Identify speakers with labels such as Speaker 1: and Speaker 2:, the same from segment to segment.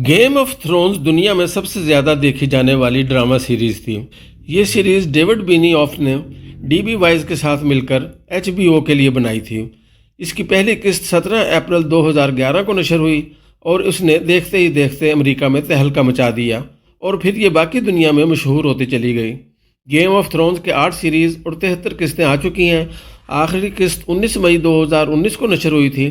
Speaker 1: Game of Thrones دنیا میں سب سے زیادہ دیکھی جانے والی ڈرامہ سیریز تھی۔ یہ سیریز ڈیوڈ بینیوف نے ڈی بی وائز کے ساتھ مل کر ایچ بی او کے لیے بنائی تھی۔ اس کی پہلی قسط 17 اپریل 2011 کو نشر ہوئی اور اس نے دیکھتے ہی دیکھتے امریکہ میں تہلکہ مچا دیا اور پھر یہ باقی دنیا میں مشہور ہوتی چلی گئی۔ گیم آف تھرونز کے 8 سیریز اور 73 قسطیں آ چکی ہیں۔ آخری قسط 19 مئی 2019 کو نشر ہوئی تھی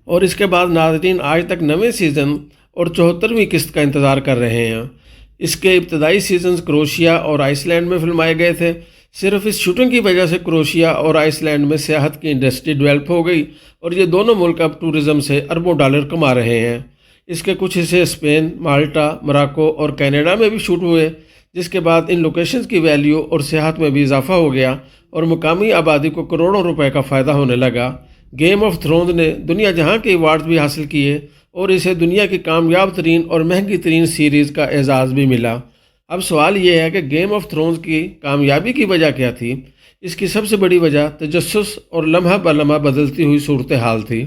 Speaker 1: اور اس کے بعد ناظرین آج تک 9ویں سیزن اور 74ویں قسط کا انتظار کر رہے ہیں۔ اس کے ابتدائی سیزنز کروشیا اور آئس لینڈ میں فلمائے گئے تھے۔ صرف اس شوٹنگ کی وجہ سے کروشیا اور آئس لینڈ میں سیاحت کی انڈسٹری ڈیولپ ہو گئی اور یہ دونوں ملک اب ٹورزم سے اربوں ڈالر کما رہے ہیں۔ اس کے کچھ حصے اسپین، مالٹا، موراکو اور کینیڈا میں بھی شوٹ ہوئے، جس کے بعد ان لوکیشنز کی ویلیو اور سیاحت میں بھی اضافہ ہو گیا اور مقامی آبادی کو کروڑوں روپے کا فائدہ ہونے لگا۔ گیم آف تھرونز نے دنیا جہاں کے ایوارڈز بھی حاصل کیے اور اسے دنیا کی کامیاب ترین اور مہنگی ترین سیریز کا اعزاز بھی ملا۔ اب سوال یہ ہے کہ گیم آف تھرونز کی کامیابی کی وجہ کیا تھی؟ اس کی سب سے بڑی وجہ تجسس اور لمحہ بہ لمحہ بدلتی ہوئی صورتحال تھی۔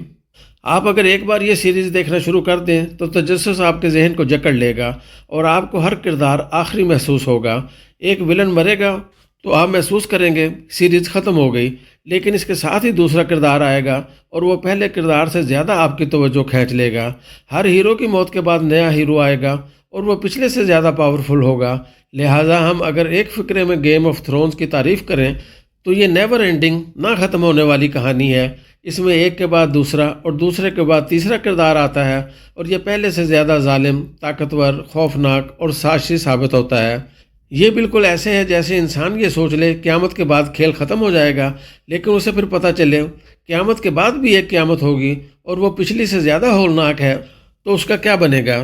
Speaker 1: آپ اگر ایک بار یہ سیریز دیکھنا شروع کر دیں تو تجسس آپ کے ذہن کو جکڑ لے گا اور آپ کو ہر کردار آخری محسوس ہوگا۔ ایک ولن مرے گا تو آپ محسوس کریں گے سیریز ختم ہو گئی، لیکن اس کے ساتھ ہی دوسرا کردار آئے گا اور وہ پہلے کردار سے زیادہ آپ کی توجہ کھینچ لے گا۔ ہر ہیرو کی موت کے بعد نیا ہیرو آئے گا اور وہ پچھلے سے زیادہ پاورفل ہوگا۔ لہٰذا ہم اگر ایک فقرے میں گیم آف تھرونز کی تعریف کریں تو یہ نیور اینڈنگ، نہ ختم ہونے والی کہانی ہے۔ اس میں ایک کے بعد دوسرا اور دوسرے کے بعد تیسرا کردار آتا ہے اور یہ پہلے سے زیادہ ظالم، طاقتور، خوفناک اور سازشی ثابت ہوتا ہے۔ یہ بالکل ایسے ہے جیسے انسان یہ سوچ لے قیامت کے بعد کھیل ختم ہو جائے گا، لیکن اسے پھر پتہ چلے قیامت کے بعد بھی ایک قیامت ہوگی اور وہ پچھلی سے زیادہ ہولناک ہے، تو اس کا کیا بنے گا؟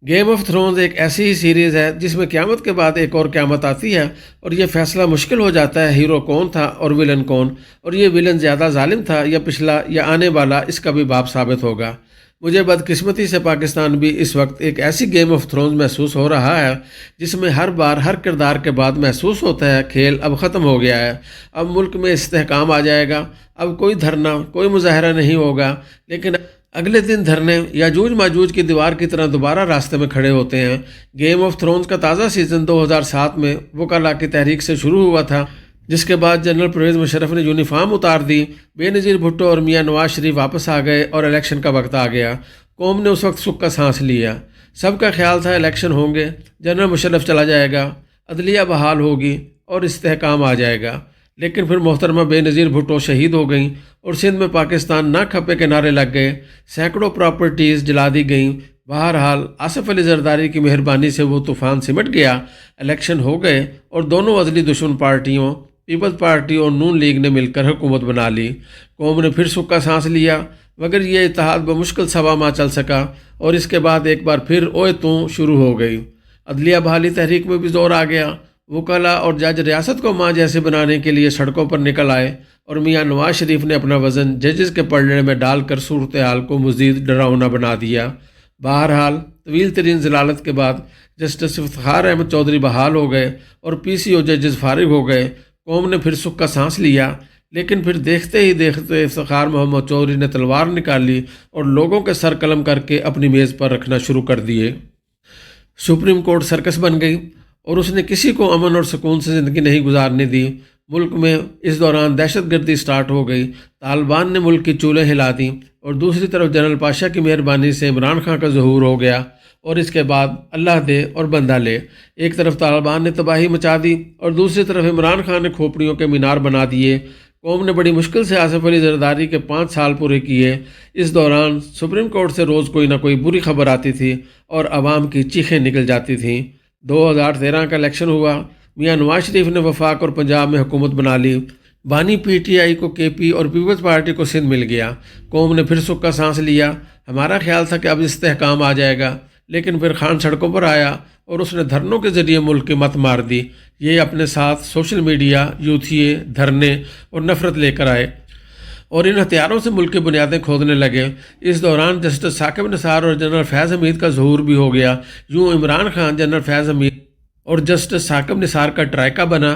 Speaker 1: گیم آف تھرونز ایک ایسی ہی سیریز ہے جس میں قیامت کے بعد ایک اور قیامت آتی ہے اور یہ فیصلہ مشکل ہو جاتا ہے ہیرو کون تھا اور ولن کون، اور یہ ولن زیادہ ظالم تھا یا پچھلا یا آنے والا، اس کا بھی باب ثابت ہوگا۔ مجھے بدقسمتی سے پاکستان بھی اس وقت ایک ایسی گیم آف تھرونز محسوس ہو رہا ہے جس میں ہر بار ہر کردار کے بعد محسوس ہوتا ہے کھیل اب ختم ہو گیا ہے، اب ملک میں استحکام آ جائے گا، اب کوئی دھرنا، کوئی مظاہرہ نہیں ہوگا، لیکن اگلے دن دھرنے یاجوج ماجوج کی دیوار کی طرح دوبارہ راستے میں کھڑے ہوتے ہیں۔ گیم آف تھرونز کا تازہ سیزن 2007 میں وکلاء کی تحریک سے شروع ہوا تھا، جس کے بعد جنرل پرویز مشرف نے یونیفارم اتار دی، بے نظیر بھٹو اور میاں نواز شریف واپس آ گئے اور الیکشن کا وقت آ گیا۔ قوم نے اس وقت سکھ کا سانس لیا۔ سب کا خیال تھا الیکشن ہوں گے، جنرل مشرف چلا جائے گا، عدلیہ بحال ہوگی اور استحکام آ جائے گا، لیکن پھر محترمہ بے نظیر بھٹو شہید ہو گئیں اور سندھ میں پاکستان نہ کھپے کے نعرے لگ گئے، سینکڑوں پراپرٹیز جلا دی گئیں۔ بہرحال آصف علی زرداری کی مہربانی سے وہ طوفان سمٹ گیا، الیکشن ہو گئے اور دونوں عدلی دشمن پارٹیوں پیپلز پارٹی اور نون لیگ نے مل کر حکومت بنا لی۔ قوم نے پھر سکا سانس لیا، مگر یہ اتحاد بمشکل 1.25 ماہ چل سکا اور اس کے بعد ایک بار پھر اوئے تو شروع ہو گئی۔ عدلیہ بحالی تحریک میں بھی زور آ گیا۔ وکلاء اور جج ریاست کو ماں جیسے بنانے کے لیے سڑکوں پر نکل آئے اور میاں نواز شریف نے اپنا وزن ججز کے پلڑے میں ڈال کر صورتحال کو مزید ڈراؤنا بنا دیا۔ بہرحال طویل ترین ضلالت کے بعد جسٹس افتخار احمد چودھری بحال ہو گئے اور پی سی او ججز فارغ ہو گئے۔ قوم نے پھر سکھ کا سانس لیا، لیکن پھر دیکھتے ہی دیکھتے افتخار محمد چودھری نے تلوار نکال لی اور لوگوں کے سر قلم کر کے اپنی میز پر رکھنا شروع کر دیے۔ سپریم کورٹ سرکس بن گئی اور اس نے کسی کو امن اور سکون سے زندگی نہیں گزارنے دی۔ ملک میں اس دوران دہشت گردی سٹارٹ ہو گئی، طالبان نے ملک کی چولیں ہلا دیں اور دوسری طرف جنرل پاشا کی مہربانی سے عمران خان کا ظہور ہو گیا اور اس کے بعد اللہ دے اور بندہ لے۔ ایک طرف طالبان نے تباہی مچا دی اور دوسری طرف عمران خان نے کھوپڑیوں کے مینار بنا دیے۔ قوم نے بڑی مشکل سے آصف علی زرداری کے 5 سال پورے کیے۔ اس دوران سپریم کورٹ سے روز کوئی نہ کوئی بری خبر آتی تھی اور عوام کی چیخیں نکل جاتی تھیں۔ 2013 کا الیکشن ہوا، میاں نواز شریف نے وفاق اور پنجاب میں حکومت بنا لی۔ بانی پی ٹی آئی کو کے پی اور پیپلز پارٹی کو سندھ مل گیا۔ قوم نے پھر سکھ کا سانس لیا۔ ہمارا خیال تھا کہ اب استحکام آ جائے گا، لیکن پھر خان سڑکوں پر آیا اور اس نے دھرنوں کے ذریعے ملک کی مت مار دی۔ یہ اپنے ساتھ سوشل میڈیا، یوتھیے، دھرنے اور نفرت لے کر آئے اور ان ہتھیاروں سے ملک کی بنیادیں کھودنے لگے۔ اس دوران جسٹس ثاقب نثار اور جنرل فیض حمید کا ظہور بھی ہو گیا۔ یوں عمران خان، جنرل فیض حمید اور جسٹس ثاقب نثار کا ٹرائکا بنا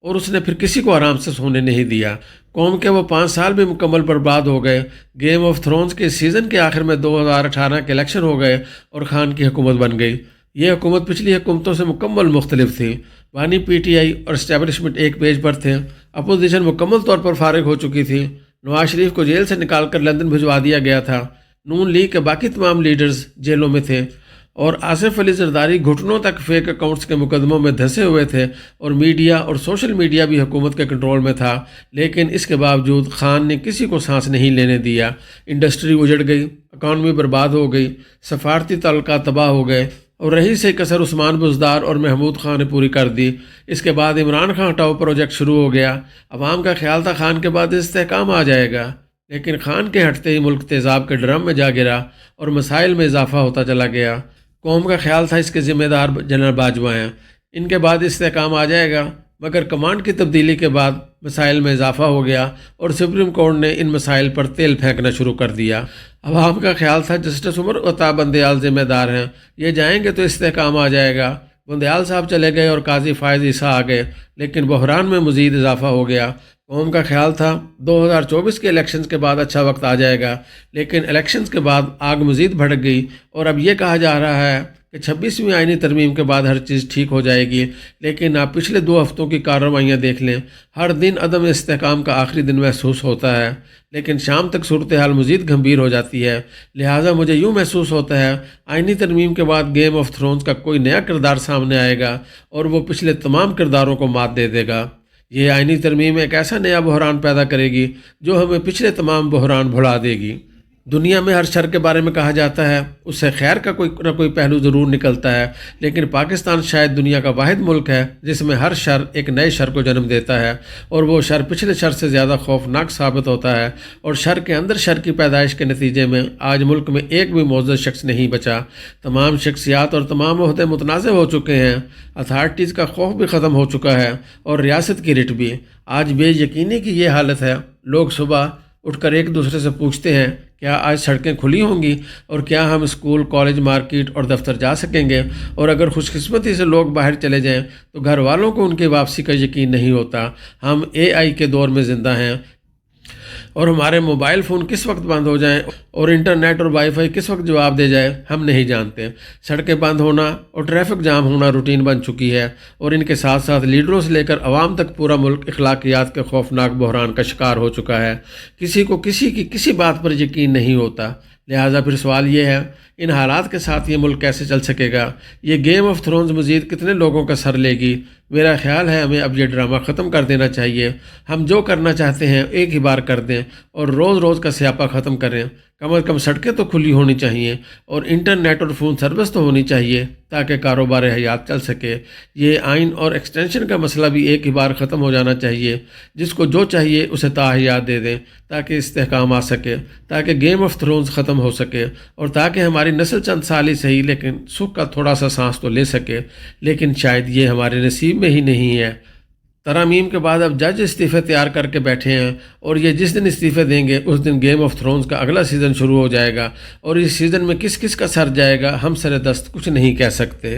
Speaker 1: اور اس نے پھر کسی کو آرام سے سونے نہیں دیا۔ قوم کے وہ 5 سال بھی مکمل برباد ہو گئے۔ گیم آف تھرونز کے سیزن کے آخر میں 2018 کے الیکشن ہو گئے اور خان کی حکومت بن گئی۔ یہ حکومت پچھلی حکومتوں سے مکمل مختلف تھی۔ بانی پی ٹی آئی اور اسٹیبلشمنٹ ایک پیج پر تھے۔ اپوزیشن مکمل طور پر فارغ ہو چکی تھی۔ نواز شریف کو جیل سے نکال کر لندن بھجوا دیا گیا تھا۔ نون لیگ کے باقی تمام لیڈرز جیلوں میں تھے اور آصف علی زرداری گھٹنوں تک فیک اکاؤنٹس کے مقدموں میں دھسے ہوئے تھے، اور میڈیا اور سوشل میڈیا بھی حکومت کے کنٹرول میں تھا۔ لیکن اس کے باوجود خان نے کسی کو سانس نہیں لینے دیا۔ انڈسٹری اجڑ گئی، اکانومی برباد ہو گئی، سفارتی تعلقات تباہ ہو گئے، اور رہی سے کثر عثمان بزدار اور محمود خان نے پوری کر دی۔ اس کے بعد عمران خان ہٹاؤ پروجیکٹ شروع ہو گیا۔ عوام کا خیال تھا خان کے بعد استحکام آ جائے گا، لیکن خان کے ہٹتے ہی ملک تیزاب کے ڈرم میں جا گرا اور مسائل میں اضافہ ہوتا چلا گیا۔ قوم کا خیال تھا اس کے ذمہ دار جنرل باجوہ ہیں، ان کے بعد استحکام آ جائے گا، مگر کمانڈ کی تبدیلی کے بعد مسائل میں اضافہ ہو گیا اور سپریم کورٹ نے ان مسائل پر تیل پھینکنا شروع کر دیا۔ عوام کا خیال تھا جسٹس عمر عطا بندیال ذمہ دار ہیں، یہ جائیں گے تو استحکام آ جائے گا۔ بندیال صاحب چلے گئے اور قاضی فائز عیسیٰ آ گئے، لیکن بحران میں مزید اضافہ ہو گیا۔ قوم کا خیال تھا 2024 کے الیکشنز کے بعد اچھا وقت آ جائے گا، لیکن الیکشنز کے بعد آگ مزید بھڑک گئی، اور اب یہ کہا جا رہا ہے کہ 26ویں آئینی ترمیم کے بعد ہر چیز ٹھیک ہو جائے گی۔ لیکن آپ پچھلے 2 ہفتوں کی کارروائیاں دیکھ لیں، ہر دن عدم استحکام کا آخری دن محسوس ہوتا ہے، لیکن شام تک صورتحال مزید گھمبیر ہو جاتی ہے۔ لہٰذا مجھے یوں محسوس ہوتا ہے آئینی ترمیم کے بعد گیم آف تھرونز کا کوئی نیا کردار سامنے آئے گا اور وہ پچھلے تمام کرداروں کو مات دے دے گا۔ یہ آئینی ترمیم ایک ایسا نیا بحران پیدا کرے گی جو ہمیں پچھلے تمام بحران بھلا دے گی۔ دنیا میں ہر شر کے بارے میں کہا جاتا ہے، اس سے خیر کا کوئی نہ کوئی پہلو ضرور نکلتا ہے، لیکن پاکستان شاید دنیا کا واحد ملک ہے جس میں ہر شر ایک نئے شر کو جنم دیتا ہے، اور وہ شر پچھلے شر سے زیادہ خوفناک ثابت ہوتا ہے، اور شر کے اندر شر کی پیدائش کے نتیجے میں آج ملک میں ایک بھی معزز شخص نہیں بچا۔ تمام شخصیات اور تمام عہدے متنازع ہو چکے ہیں، اتھارٹیز کا خوف بھی ختم ہو چکا ہے، اور ریاست کی رٹ بھی۔ آج بے یقینی کی یہ حالت ہے، لوگ صبح اٹھ کر ایک دوسرے سے پوچھتے ہیں کیا آج سڑکیں کھلی ہوں گی، اور کیا ہم اسکول، کالج، مارکیٹ اور دفتر جا سکیں گے، اور اگر خوش قسمتی سے لوگ باہر چلے جائیں تو گھر والوں کو ان کی واپسی کا یقین نہیں ہوتا۔ ہم AI کے دور میں زندہ ہیں، اور ہمارے موبائل فون کس وقت بند ہو جائیں اور انٹرنیٹ اور وائی فائی کس وقت جواب دے جائے ہم نہیں جانتے۔ سڑکیں بند ہونا اور ٹریفک جام ہونا روٹین بن چکی ہے، اور ان کے ساتھ ساتھ لیڈروں سے لے کر عوام تک پورا ملک اخلاقیات کے خوفناک بحران کا شکار ہو چکا ہے۔ کسی کو کسی کی کسی بات پر یقین نہیں ہوتا۔ لہٰذا پھر سوال یہ ہے، ان حالات کے ساتھ یہ ملک کیسے چل سکے گا؟ یہ گیم آف تھرونز مزید کتنے لوگوں کا سر لے گی؟ میرا خیال ہے ہمیں اب یہ ڈرامہ ختم کر دینا چاہیے۔ ہم جو کرنا چاہتے ہیں ایک ہی بار کر دیں، اور روز روز کا سیاپا ختم کریں۔ کم از کم سڑکیں تو کھلی ہونی چاہیے، اور انٹرنیٹ اور فون سروس تو ہونی چاہیے تاکہ کاروبار حیات چل سکے۔ یہ آئین اور ایکسٹینشن کا مسئلہ بھی ایک ہی بار ختم ہو جانا چاہیے۔ جس کو جو چاہیے اسے تاحیات دے دیں تاکہ استحکام آ سکے، تاکہ گیم آف تھرونز ختم ہو سکے، اور تاکہ ہماری نسل چند سال ہی صحیح لیکن سکھ کا تھوڑا سا سانس تو لے سکے۔ لیکن شاید یہ ہمارے نصیب میں ہی نہیں ہے۔ ترامیم کے بعد اب جج استعفے تیار کر کے بیٹھے ہیں، اور یہ جس دن استعفے دیں گے اس دن گیم آف تھرونز کا اگلا سیزن شروع ہو جائے گا، اور اس سیزن میں کس کس کا سر جائے گا ہم سر دست کچھ نہیں کہہ سکتے۔